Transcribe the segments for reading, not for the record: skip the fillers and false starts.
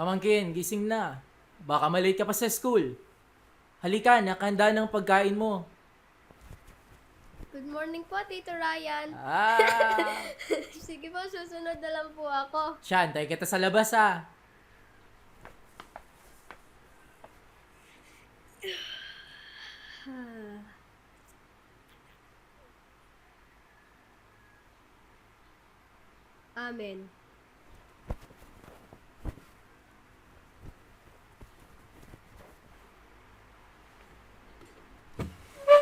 Pamangkin, gising na. Baka malate ka pa sa school. Halika, nakahanda ng pagkain mo. Good morning po, Tito Ryan. Ah! Sige po, susunod na lang po ako. Siya, antay kita sa labas ah. Amen.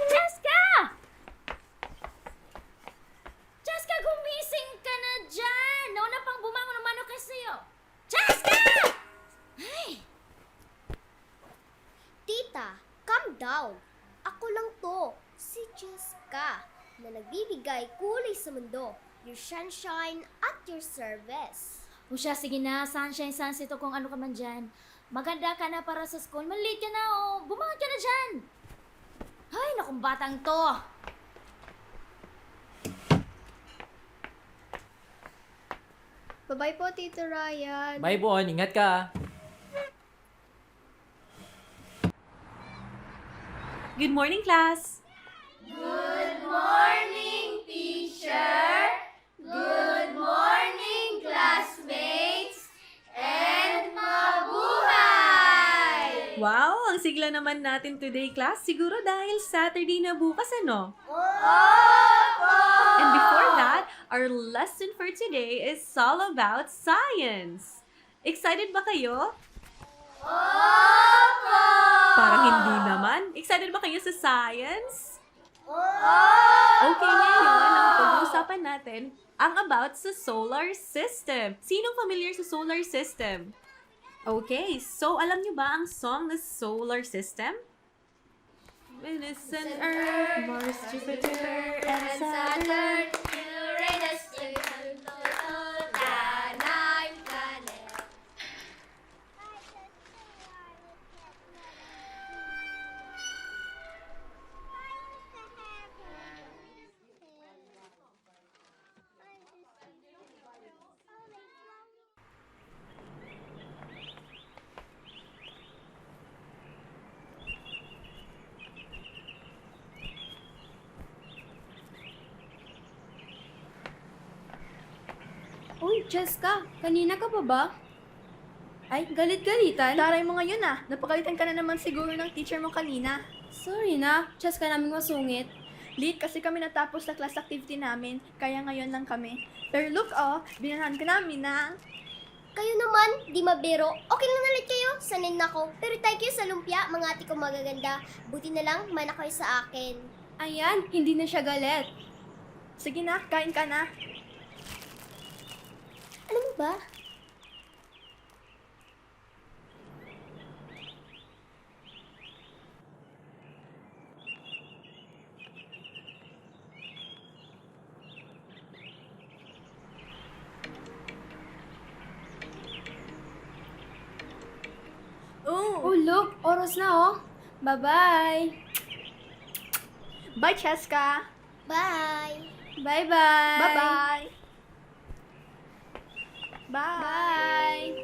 Jessica! Jessica, gumising ka na dyan! Nauna pang bumangon ng mano kasi sa'yo. Jessica! Ay! Tita, calm down. Ako lang to, si Jessica, na nagbibigay kulay sa mundo. Your sunshine at your service. O siya, sige na. Sunshine, sunset o kung ano ka man dyan. Maganda ka na para sa school. Malate ka na o. Bumangon ka na dyan. Ay, nakong batang to. Bye-bye po, Tito Ryan. Bye, Bon. Ingat ka ah. Good morning, class! Good morning, teacher. Good morning, classmates. And mabuhay! Wow! Ang sigla naman natin today, class. Siguro dahil Saturday na bukas, ano? Opo! And before that, our lesson for today is all about science. Excited ba kayo? Opo! Parang hindi naman. Excited ba kayo sa science? Opo! Okay, ngayon ang pag-uusapan natin ang about sa solar system. Sinong familiar sa solar system? Okay, so alam niyo ba ang song na solar system? Venus and Earth, Mars, Jupiter, and Saturn. Uranus, Neptune, nine planet. Uy, Jessica, kanina ka pa ba? Ay, galit-galitan? Taray mo ngayon ah. Napagalitan ka na naman siguro ng teacher mo kanina. Sorry na, Jessica namin masungit. Late kasi kami natapos sa class activity namin, kaya ngayon lang kami. Pero look oh, binahan ka namin na. Kayo naman, di mabiro. Okay lang nalit kayo, sanay na ako. Pero tayo kayo sa lumpia, mga ate kong magaganda. Buti na lang, mana kayo sa akin. Ayan, hindi na siya galit. Sige na, kain ka na. Ano mo ba? Oh, look, oras na oh. Bye-bye. Bye, Cheska. Bye! Bye-bye. Bye-bye. Bye. Bye.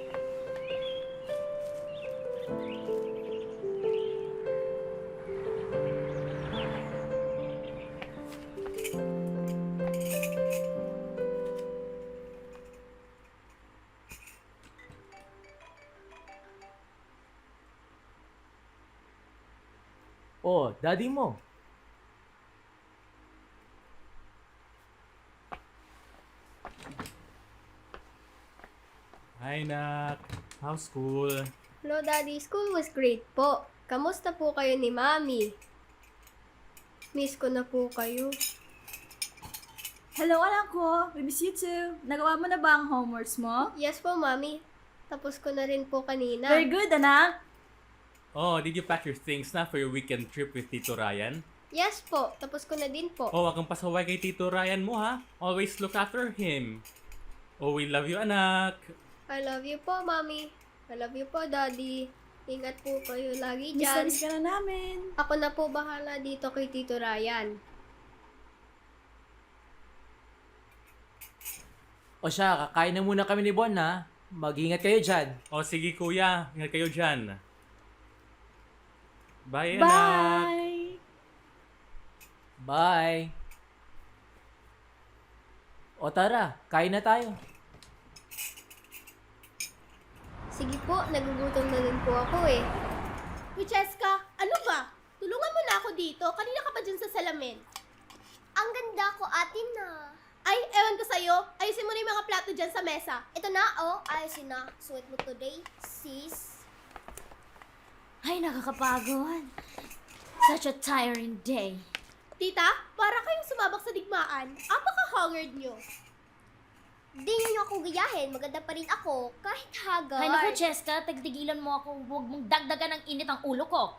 Oh, daddy mo. Hi, Nak. How's school? Hello, Daddy. School was great po. Kamusta po kayo ni Mami? Miss ko na po kayo. Hello, anak ko. We miss you too. Nagawa mo na ba ang homeworks mo? Yes po, Mami. Tapos ko na rin po kanina. Very good, anak. Oh, did you pack your things na for your weekend trip with Tito Ryan? Yes po. Tapos ko na din po. Oh, wag kang pasaway kay Tito Ryan mo, ha? Always look after him. Oh, we love you, anak. I love you po, Mami. I love you po, Daddy. Ingat po kayo lagi Miss dyan. na miss ka na namin. Ako na po bahala dito kay Tito Ryan. O siya, kakain na muna kami ni Bon ha. Mag-ingat kayo dyan. O sige kuya, ingat kayo dyan. Bye, anak. Bye! Bye! O tara, kain na tayo. Sige po, nagugutom na din po ako eh. Uy, Cheska, ano ba? Tulungan mo na ako dito. Kanina ka pa dyan sa salamin. Ang ganda ko, ate na. Ay, ewan ko sa'yo. Ayusin mo na yung mga plato dyan sa mesa. Ito na, oh. Ayusin na. Suot mo today, sis. Ay, nakakapagod. Such a tiring day. Tita, para kayong sumabak sa digmaan. Apaka-hungered nyo. Di niyo ako gayahin. Maganda pa rin ako. Kahit haggard. Ay, naku, Cheska, tagtigilan mo ako. Huwag mong dagdagan ng init ang ulo ko.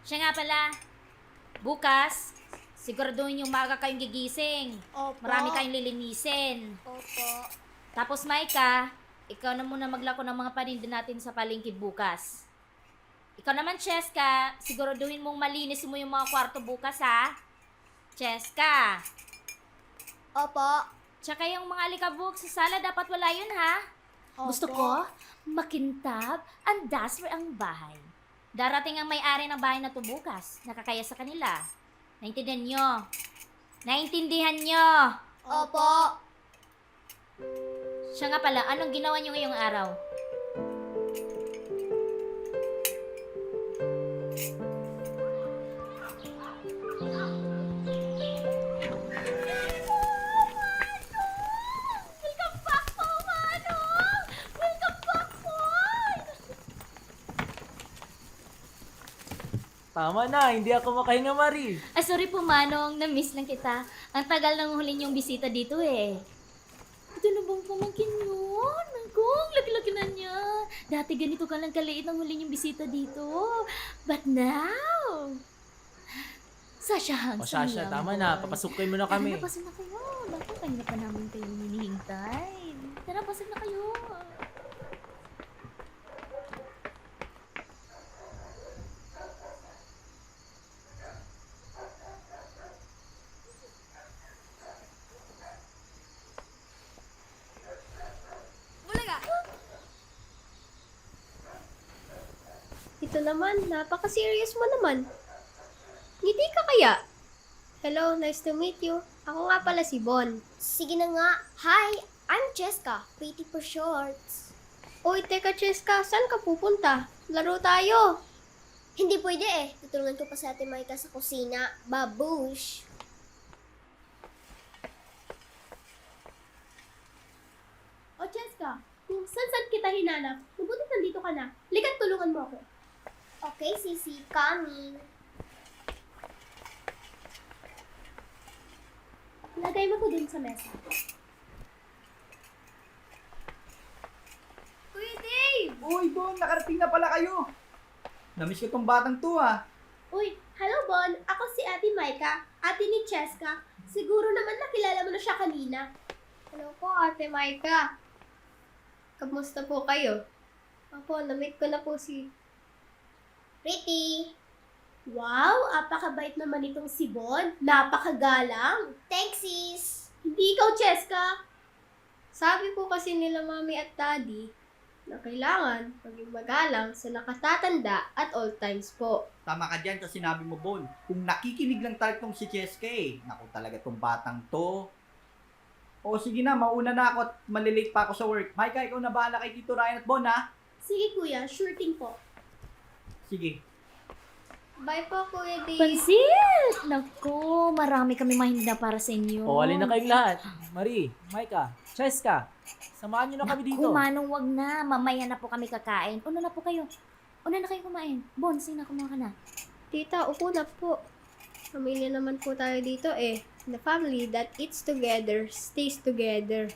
Siya nga pala, bukas, siguraduhin yung maga kayong gigising. Opo. Marami kayong lilinisin. Opo. Tapos, Maika, ikaw na muna maglako ng mga paninda natin sa palengke bukas. Ikaw naman, Cheska, siguraduhin mong malinis mo yung mga kwarto bukas, ha? Cheska. Opo. Tsaka yung mga alikabok sa sala, dapat wala yun, ha? Gusto ko, makintab, andaswer ang bahay. Darating ang may-ari ng bahay na to bukas. Nakakaya sa kanila. Naintindihan nyo? Naintindihan nyo? Opo. Siya nga pala, anong ginawa nyo ngayong araw? Welcome back po, Manong! Welcome back po! Tama na, hindi ako makahinga, Marie. Ah, sorry po, Manong. Na-miss lang kita. Ang tagal nang huli niyong bisita dito eh. Ito na bang pamangkin yun? Nagong, laki-laki na niya. Dati ganito ka lang kaliit ang huli niyong bisita dito. But now, Sasha O handsome Sasha, young tama boy. na, papasukin mo na kami. Tara, pasok na kayo. Naku, kanina pa namin kayo hinihintay. Tara, pasok na kayo. Ito naman, napaka-serious mo naman. Ngiti ka kaya? Hello, nice to meet you. Ako nga pala si Bon. Sige na nga. Hi, I'm Cheska. Pretty for shorts. Uy, teka Cheska, saan ka pupunta? Laro tayo. Hindi pwede eh. Tutulungan ko pa sa ate Maika sa kusina. Babush. O, Cheska, kung saan kita hinanap, mabuti nandito ka na. Likat, tulungan mo ako. Okay, sisi. Coming. Lagay mo to dun sa mesa. Kuya Dave! Uy, Bon, nakarating na pala kayo. Namiss ko tong batang to ah. Uy, hello Bon. Ako si Ate Maika, ate ni Cheska. Siguro naman nakilala mo na siya kanina. Hello po, Ate Maika. Kamusta po kayo? Opo, na-meet ko na po si... Pretty. Wow, apakabait naman itong si Bon. Napakagalang. Thanks, sis. Hindi ikaw, Cheska. Sabi po kasi nila Mami at Daddy na kailangan maging magalang sa nakatatanda at all times po. Tama ka dyan sa sinabi mo, Bon. Kung nakikinig lang talaga tong si Cheska eh. Naku talaga tong batang to. O sige na, mauna na ako at malilate pa ako sa work. Maika, ikaw na bahala kay Tito Ryan at Bon ha. Sige kuya, sure thing po. Sige. Bye po, Kuya Dave. Pansit! Naku, marami kami mahinda para sa inyo. O, alin na kayong lahat. Marie, Maika, Cheska, samahan nyo na kami dito. Naku, Manong, wag na. Mamaya na po kami kakain. Una na po kayo. Una na kayo kumain. Bon, sige na, kumuha ka na. Tita, upo na po. Pamilya naman po tayo dito eh. The family that eats together stays together.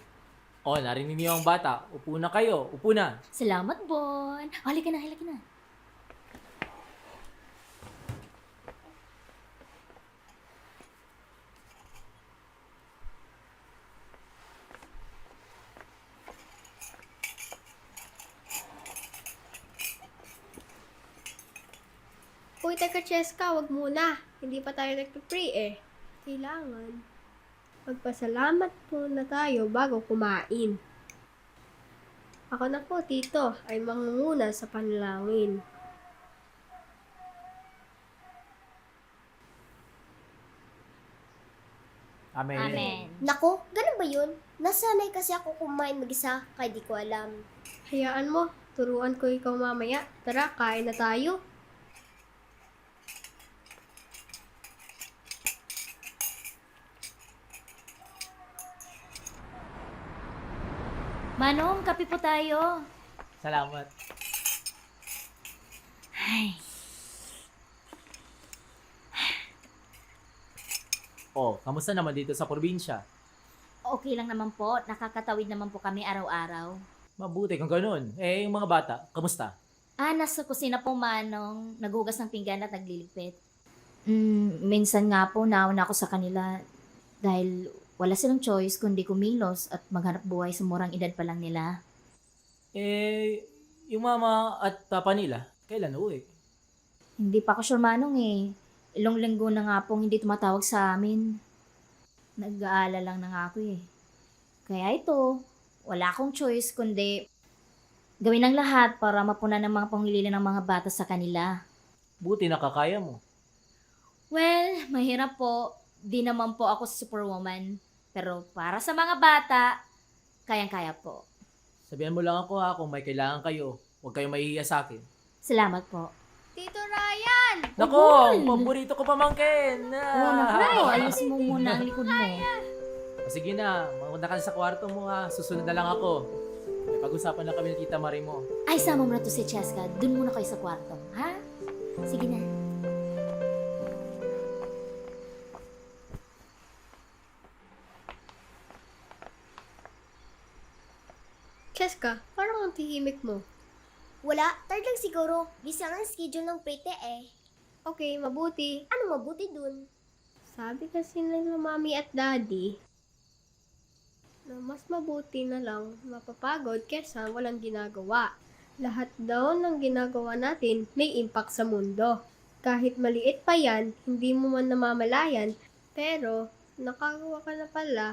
O, narinig niyo ang bata. Upo na kayo. Upo na. Salamat, Bon. Halika na, halika na. Uy, teka Cheska, wag muna. Hindi pa tayo nagpe-pray eh. Kailangan magpasalamat muna tayo bago kumain. Ako na po, Tito, ay mangunguna sa panalangin. Amen. Amen. Nako, ganun ba yun? Nasanay kasi ako kumain mag-isa, kaya di ko alam. Hayaan mo, turuan ko ikaw mamaya. Tara, kain na tayo. Manong, kape po tayo. Salamat. Ay, Oh, kamusta naman dito sa probinsya? okay lang naman po. Nakakatawid naman po kami araw-araw. Mabuti kung ganun. Eh, yung mga bata, kamusta? Nasa kusina po, Manong. Naghugas ng pinggan at nagliligpit. Minsan nga po, nauna ako sa kanila dahil wala silang choice kundi kumilos at maghanap buhay sa murang edad pa lang nila. Eh, yung mama at papa nila, kailan uwi? Hindi pa ako sure, Manong eh. Ilong linggo na nga pong hindi tumatawag sa amin. Nag-aalala lang na nga ako eh. Kaya ito, wala akong choice kundi gawin ang lahat para mapunan ng mga pangilila ng mga bata sa kanila. Buti nakakaya mo. Well, mahirap po. Di naman po ako superwoman. Pero para sa mga bata, kayang-kaya po. Sabihan mo lang ako ha kung may kailangan kayo. Huwag kayong mahihiya sa akin. Salamat po. Tito Ryan! Nako, paborito ko pamangkin. Oh, naku, ayos mo muna ang likod mo. Sige na, mauna ka na sa kwarto mo ha. Susunod na lang ako. May pag-usapan na kami ng Tita Marie mo. Ay, sama mo na to si Cheska. Doon muna kayo sa kwarto, ha? Sige na. Cheska, parang ang tahimik mo. Wala, third lang siguro. Busy ang schedule ng Prete eh. Okay, mabuti. Ano mabuti dun? Sabi kasi nila mami at daddy na mas mabuti na lang mapapagod kesa walang ginagawa. Lahat daw ng ginagawa natin may impact sa mundo. Kahit maliit pa yan, hindi mo man namamalayan, pero nakagawa ka na pala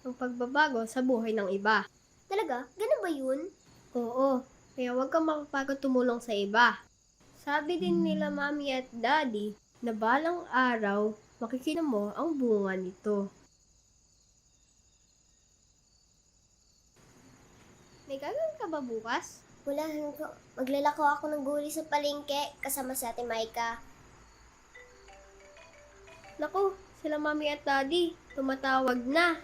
ng pagbabago sa buhay ng iba. Talaga? Ganun ba yun? Oo, kaya huwag kang makapagod tumulong sa iba. Sabi din nila mami at daddy na balang araw makikita mo ang bunga nito. May gagawin ka ba bukas? Wala, maglalako ako ng gulay sa palengke kasama si Ate Maika. Naku, sila mami at daddy, tumatawag na.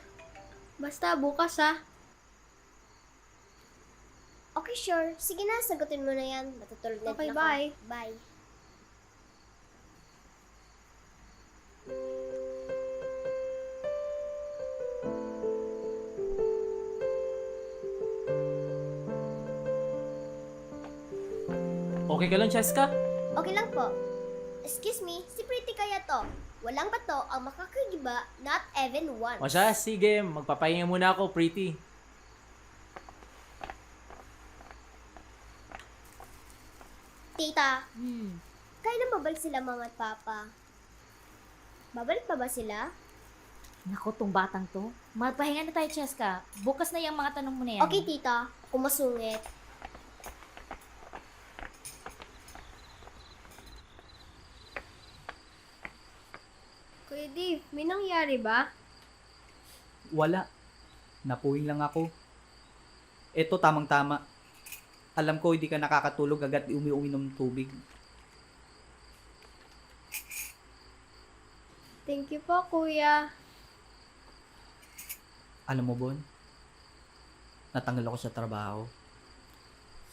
Basta bukas ha. Okay, sure. Sige na, sagutin mo na yan. Matutulog na Okay, din ako. bye. Bye. Okay ka lang, Cheska? Okay lang po. Excuse me, si Pretty kaya to. Walang bato ang makakagiba, not even once. O siya, sige, magpapahinga muna ako, pretty. Tita, kailan babalik sila mama at papa? Babalik pa ba sila? Naku, tong batang to. Magpahinga na tayo, Cheska. Bukas na yung mga tanong mo na yan. Okay, tita. Kung masungit. Kuya Dave, may nangyari ba? Wala. Napuwing lang ako. Eto, tamang-tama. Alam ko hindi ka nakakatulog agad uminom ng tubig. Thank you po, kuya. Alam mo, Bon? Natanggal ako sa trabaho.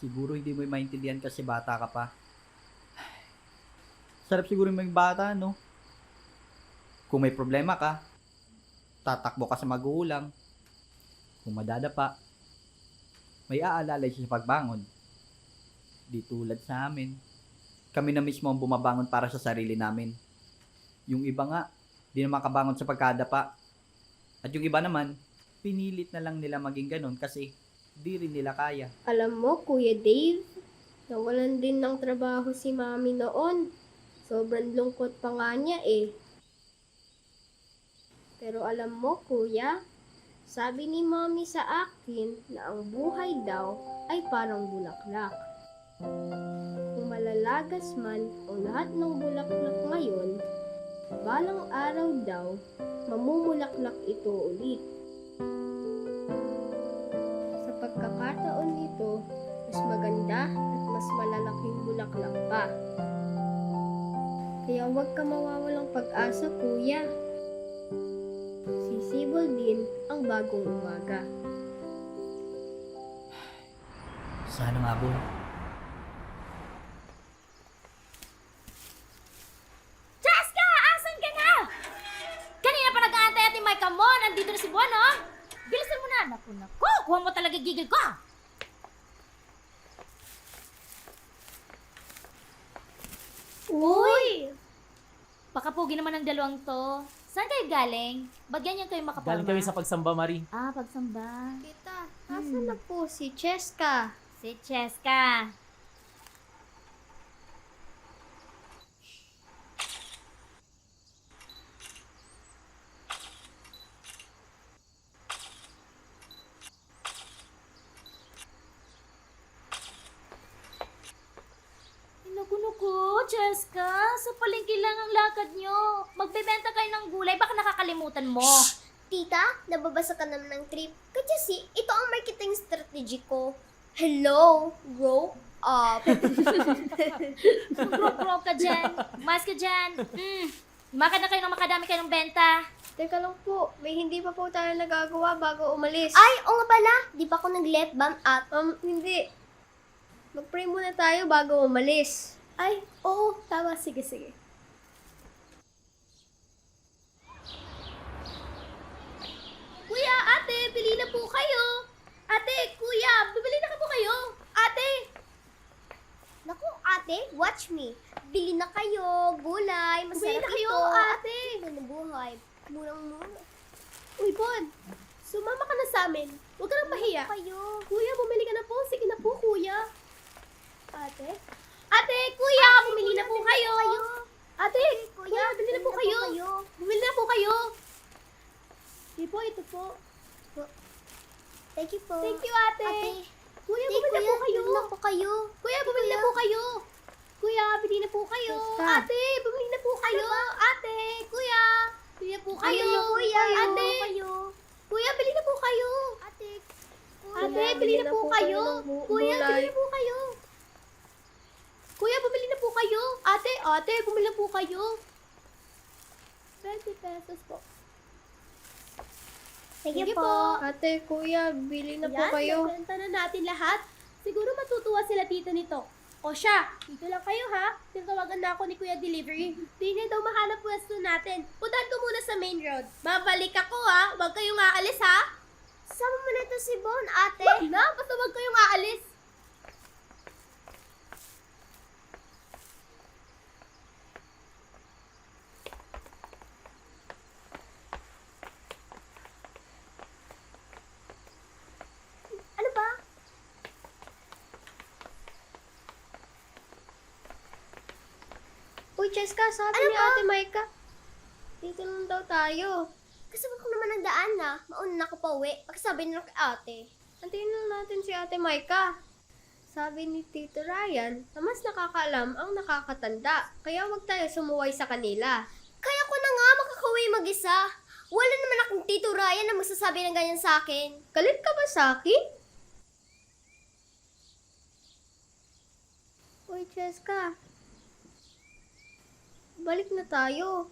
Siguro hindi mo maintindihan kasi bata ka pa. Sarap siguro may bata, no? Kung may problema ka, tatakbo ka sa magulang. Kung madadapa, may aalalay siya sa pagbangon. Di tulad sa amin. Kami na mismo ang bumabangon para sa sarili namin. Yung iba nga, di na makabangon sa pagkadapa. At yung iba naman, pinilit na lang nila maging ganun kasi di rin nila kaya. Alam mo, Kuya Dave, nawalan din ng trabaho si Mami noon. Sobrang lungkot pa nga niya eh. Pero alam mo, Kuya, Sabi ni Mommy sa akin na ang buhay daw ay parang bulaklak. Kung malalagas man ang lahat ng bulaklak ngayon, balang araw daw, mamumulaklak ito ulit. Sa pagkakataon nito, mas maganda at mas malalaking bulaklak pa. Kaya huwag ka mawawalang pag-asa, kuya. Sisibol din ang bagong umaga. Sana nga, Bon. Cheska! Asan ka na? Kanina pa nag-aantay Ate Micah mo. Nandito na si Bon, oh. Bilisan mo na. Naku. Kuha mo talaga gigil ko. Uy! Pakapugi naman ng dalawang to. Saan kayo galing? Ba't ganyan kayo makapalma? Galing kami sa pagsamba, Marie. Ah, pagsamba. Tita, asan na po si Cheska? Si Cheska. Naku, Cheska. Sa palengke lang ang lakad nyo. Magbebenta kayo ng gulay, baka nakakalimutan mo. Tita, nababasa ka naman ng trip. Kasi ito ang marketing strategy ko. Hello, grow up. Grow ka dyan. Mas ka dyan. Makad na kayo ng makadami kayo ng benta. Teka lang po, may hindi pa po tayo nagagawa bago umalis. Ay, o nga pala, di ba ako nag-left bomb at Hindi. Mag-pray muna tayo bago umalis. Ay, oo, tama. Sige, sige. Kuya, ate, bili na po kayo. Ate, kuya, bibili na po kayo. Ate! Naku, ate, watch me. Bili na kayo, gulay, Bili masarap na kayo, ito. ate. Ganda ng buhay. Murang-mura. Uy, Bon, sumama ka na sa amin. Huwag ka nang pahiya. Kayo. Kuya, bumili ka na po. Sige na po, kuya. Ate? Ate, kuya, bumili na po kayo. Ate, kuya, bumili na po kayo. Bumili na po kayo. Sige po, ito po. Thank you po. Thank you, ate. Kuya, bumili na po kayo. Bili na po kayo. Kuya, bumili na po kayo. Kuya, bili na po kayo. Basta. Ate, bumili na po kayo. Ate, kuya, bili na po kayo. Kuya, Ate, kuya, bili na po kayo. Ate, Ate, bili na po kayo. Kuya, gulay. bili na po kayo. Kuya, bumili na po kayo. Ate, bumili na po kayo. 20 pesos po. Sige po. Ate, kuya, bili na po Yan, kayo. nabenta na natin lahat. Siguro matutuwa sila tito nito. O siya, dito lang kayo ha. Tinawagan na ako ni Kuya Delivery. Di niya daw mahanap pwesto natin. Puntahan ko muna sa main road. Babalik ako ha. Huwag kayong aalis ha. Sama mo na ito si Bon, ate. Wag na, basta huwag kayong aalis. Ano ba? Uy, Cheska, sabi Ano ni ba? Ate Micah, dito lang daw tayo. Kasabay ko naman ang daan na. Mauna na ako pa uwi. Pagkasabay na lang kay ate. Antayin lang natin si Ate Micah. Sabi ni Tito Ryan na mas nakakaalam ang nakakatanda, kaya huwag tayo sumuway sa kanila. Kaya ko na nga makakauwi mag-isa. Wala naman akong Tito Ryan na magsasabi ng ganyan sa akin. Galit ka ba sa akin? Uy, Cheska. Balik na tayo.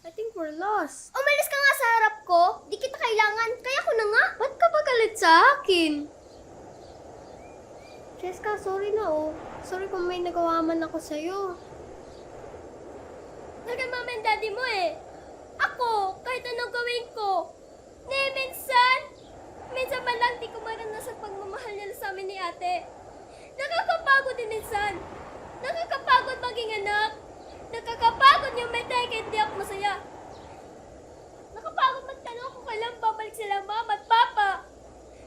I think we're lost. Umalis ka nga sa harap ko. Di kita kailangan. Kaya ko na nga. Ba't ka ba galit sa akin? Cheska, sorry na oh. Sorry kung may nagawa man ako sa'yo. Nagamama ang daddy mo eh. Ako, kahit anong gawin ko. Minsan man lang di ko maranasan pagmamahal nila sa amin ni ate. Nakakapagod din minsan. Nakakapagod maging anak. Nakakapagod yung may teke, hindi ako masaya. Nakapagod magtanong kung kailan babalik sila mama at papa.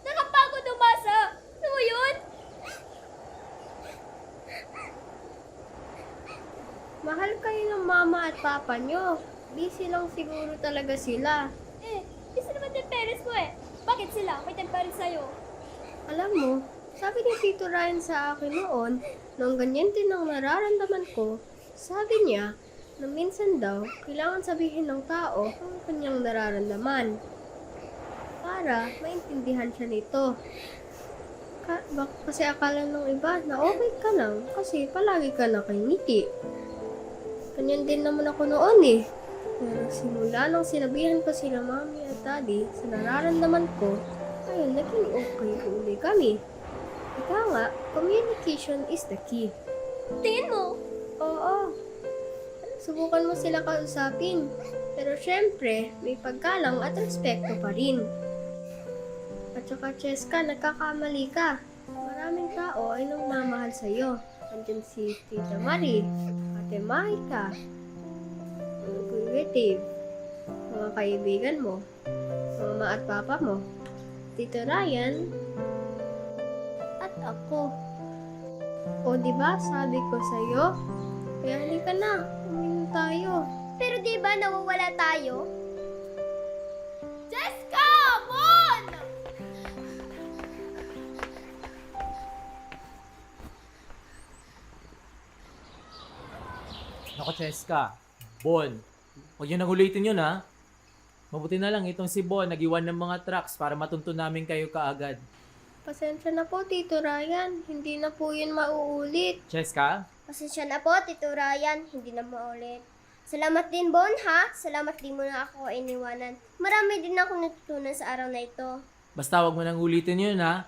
Nakapagod umasa. Ano mo yun? Mahal kayo ng mama at papa nyo. Busy lang siguro talaga sila. Isa naman din parents mo eh. Bakit Bakit sila? May tempa rin sa'yo. Alam mo, sabi ni Tito Ryan sa akin noon, nung ganyan din ang nararamdaman ko, sabi niya na minsan daw, kailangan sabihin ng tao ang kanyang nararamdaman para maintindihan siya nito. Kasi akala ng iba na okay ka lang kasi palagi ka nakangiti. Ganyan din naman ako noon eh. Pero simula nang sinabihan ko sila mami at daddy sa nararamdaman ko, ayun, naging okay uli kami. Ika nga, communication is the key. Tingin mo? Oo. Subukan mo sila kausapin. Pero syempre, may paggalang at respeto pa rin. At saka, Cheska, nagkakamali ka. Maraming tao ay nagmamahal sa'yo. Andyan si Tita Marie, Ate Mahika, Kuya Dave, mga kaibigan mo, mama at papa mo, Tito Ryan, at ako. O diba, sabi ko sa'yo, kaya halika na, uminom tayo. Pero di ba nawawala tayo? Jessica! Mon! Nako, Cheska. Bon, huwag niyo nang ulitin yun, ha? Mabuti na lang itong si Bon nag-iwan ng mga trucks para matuntun namin kayo kaagad. Pasensya na po, Tito Ryan. Hindi na po yun mauulit. Cheska? Pasensya na po, Tito Ryan. Hindi na maulit. Salamat din, Bon, ha? Salamat din mo na ako iniwanan. Marami din ako natutunan sa araw na ito. Basta huwag mo nang ulitin yun, ha?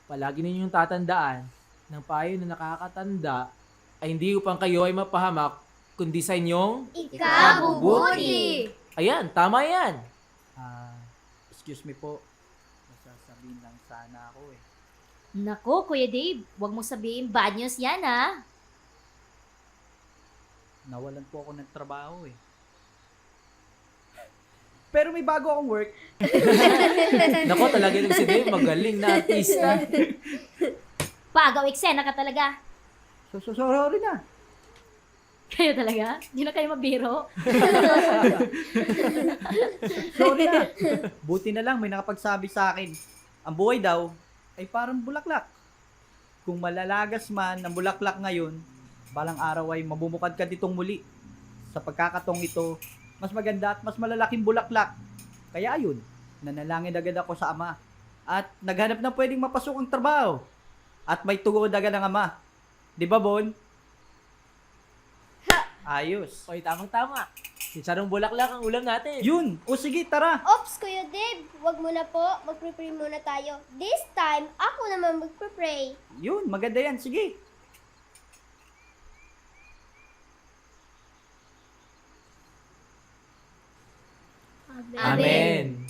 Palagi ninyong tatandaan ng payo na nakakatanda ay hindi upang kayo ay mapahamak, kundi sa inyong... Ikabubuti! Ayan, tama yan! Excuse me po. Masasabihin lang sana ako eh. Nako, Kuya Dave, huwag mo sabihin bad news yan ha. Nawalan po ako ng trabaho eh. Pero may bago akong work. Nako, talaga yung si Dave, magaling na artista. Pagaw, eksena ka talaga. Sorry na. Kayo talaga? Hindi na kayo mabiro? Sorry na. Buti na lang may nakapagsabi sa akin. Ang buhay daw ay parang bulaklak. Kung malalagas man ang bulaklak ngayon, balang araw ay mabumukad ka ditong muli. Sa pagkakatong ito, mas maganda at mas malalaking bulaklak. Kaya ayun, nanalangin agad ako sa Ama. At naghanap na pwedeng mapasok ang trabaho. At may tugod agad ang Ama. Di ba, Bon? Ayos. Oy, tamang-tama. Chicharong bulaklak ang ulam natin. Yun! O sige, tara! Ops, Kuya Dave, wag muna po. Mag-pray muna tayo. This time, ako naman mag-pray. Yun, maganda yan. Sige. Amen.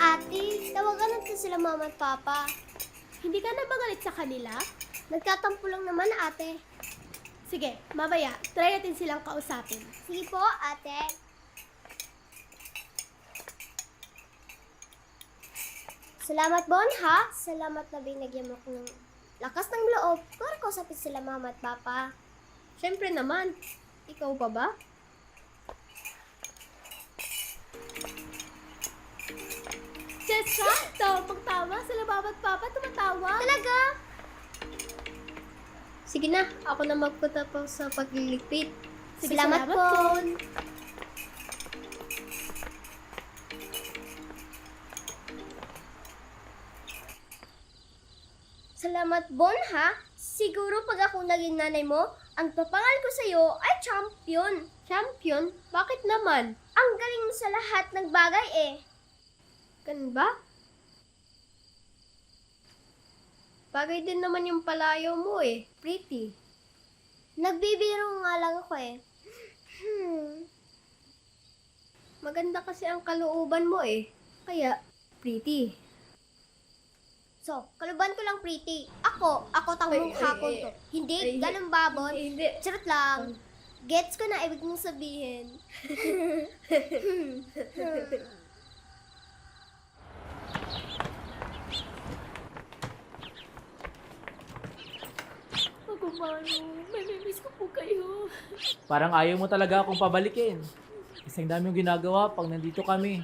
Ate, tawagan natin sila mama at papa. Hindi ka na ba galit sa kanila? Nagtatampo lang naman, ate. Sige, mamaya, try natin silang kausapin. Sige po, ate. Salamat, Bon, ha? Salamat na binigyan mo ko ng lakas ng loob para kausapin sila mama at papa. Siyempre naman. Ikaw pa ba? Jessica, tamang-tama. Sila mama at papa tumatawa. Talaga? Sige na, ako na magpatapos sa pagliligpit. Sige, Salamat po. Bon. Salamat, Bon, ha? Siguro pag ako naging nanay mo, ang papangal ko sa'yo ay champion. Champion? Bakit naman? Ang galing mo sa lahat ng bagay eh. Ganun ba? Bagay din naman yung palayo mo eh. Pretty. Nagbibiro nga lang ako eh. Maganda kasi ang kalooban mo eh. Kaya, pretty. So, kaluban ko lang pretty. Ako tangmukha ko to. Hindi, ganun babon. Hindi. Charot lang. Gets ko na ibig mong sabihin. Ako, Mano. Mamimiss ko po kayo. Parang ayaw mo talaga akong pabalikin. Isang dami yung ginagawa pag nandito kami.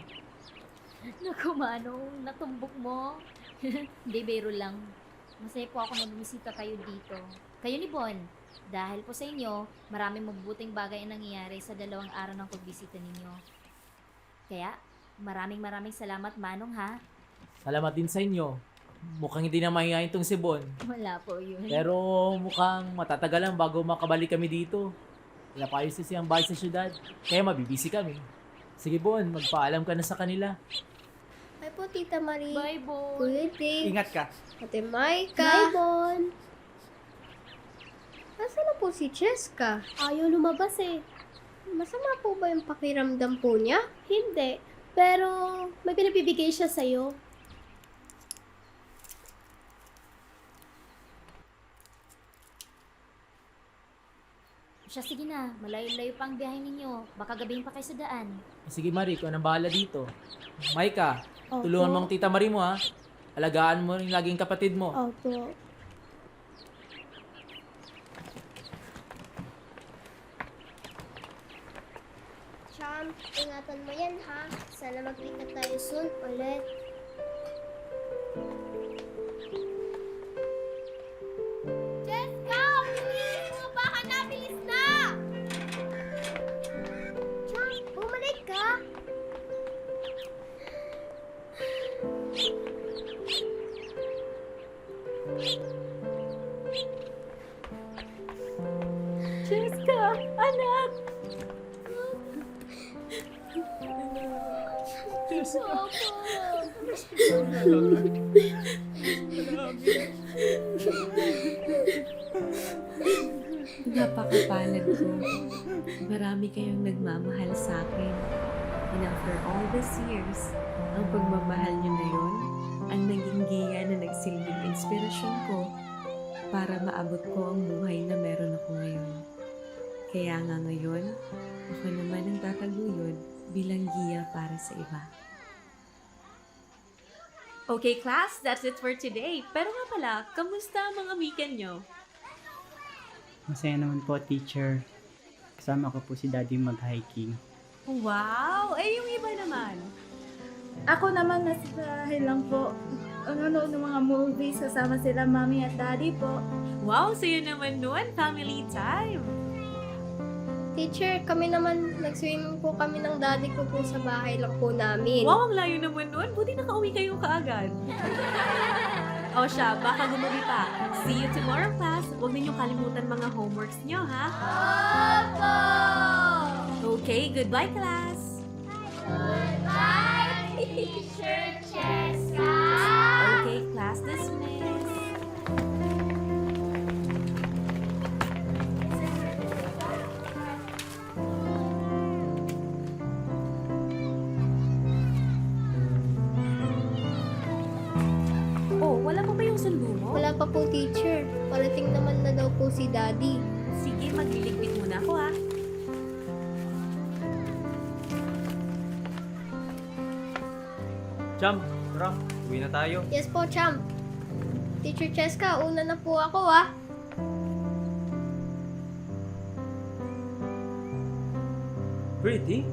Naku, Manong, natumbok mo. Hindi, biro lang. Masaya po ako na bumisita kayo dito. Kayo ni Bon. Dahil po sa inyo, maraming mabubuting bagay ang nangyayari sa 2 araw ng pagbisita ninyo. Kaya, maraming salamat, Manong, ha? Salamat din sa inyo. Mukhang hindi na mahihayin tong si Bon. Wala po yun. Pero mukhang matatagalan bago makabalik kami dito. Pinapayos kasi ang bahay sa syudad. Kaya mabibisi kami. Sige Bon, magpaalam ka na sa kanila. Bye po, Tita Marie. Bye, Bon. Kuya Dave. Ingat ka. Ate Maika. Bye, Bon. Nasaan na po si Cheska? Ayaw lumabas eh. Masama po ba yung pakiramdam po niya? Hindi. Pero may pinabibigay siya sa'yo. Siya, sige na. Malayo-layo pa ang biyahe ninyo. Baka gabihin pa kayo sa daan. Sige Marie, ikaw nang bahala dito. Maika, Opo. tulungan mo ang tita Marie mo ha. Alagaan mo rin laging kapatid mo. Opo. Cham, ingatan mo yan ha. Sana magkita tayo soon ulit. Jessica! Bilis! Bumaba ka na! Bilis na! Cham, bumalik ka. Jessica, anak! Napakapalad ko. Marami kayong nagmamahal sa akin. And after all these years, ang pagmamahal niyo na yun, ang naging giya na nagsilbing inspirasyon ko para maabot ko ang buhay na meron ako ngayon. Kaya nga ngayon, ako naman ang tataguyod bilang giya para sa iba. Okay, class, that's it for today. Pero nga pala, kamusta ang mga weekend nyo? Masaya naman po, teacher. Kasama ko po si Daddy mag-hiking. Wow! Eh, yung iba naman. Ako naman nasa bahay lang po. Nanonood ng mga movies kasama sila Mommy at Daddy po. Wow, sa'yo naman nun, family time. Teacher, kami naman, nag-swimming po kami ng daddy ko po sa bahay lang po namin. Wow, ang layo naman nun. Buti nakauwi kayo kaagad. O siya, baka gumabi pa. See you tomorrow, class. Huwag ninyong kalimutan mga homeworks nyo, ha? Opo! Okay, goodbye, class. Goodbye, Teacher Cheska! Okay, class dismissed. Oh, wala pa ba yung sundo mo? Wala pa po, teacher. Parating naman na daw po si daddy. Sige, magliligpit muna ako, ha? Cham, tara. Uwi na tayo. Yes po, Cham. Teacher Cheska, una na po ako ah. Pretty?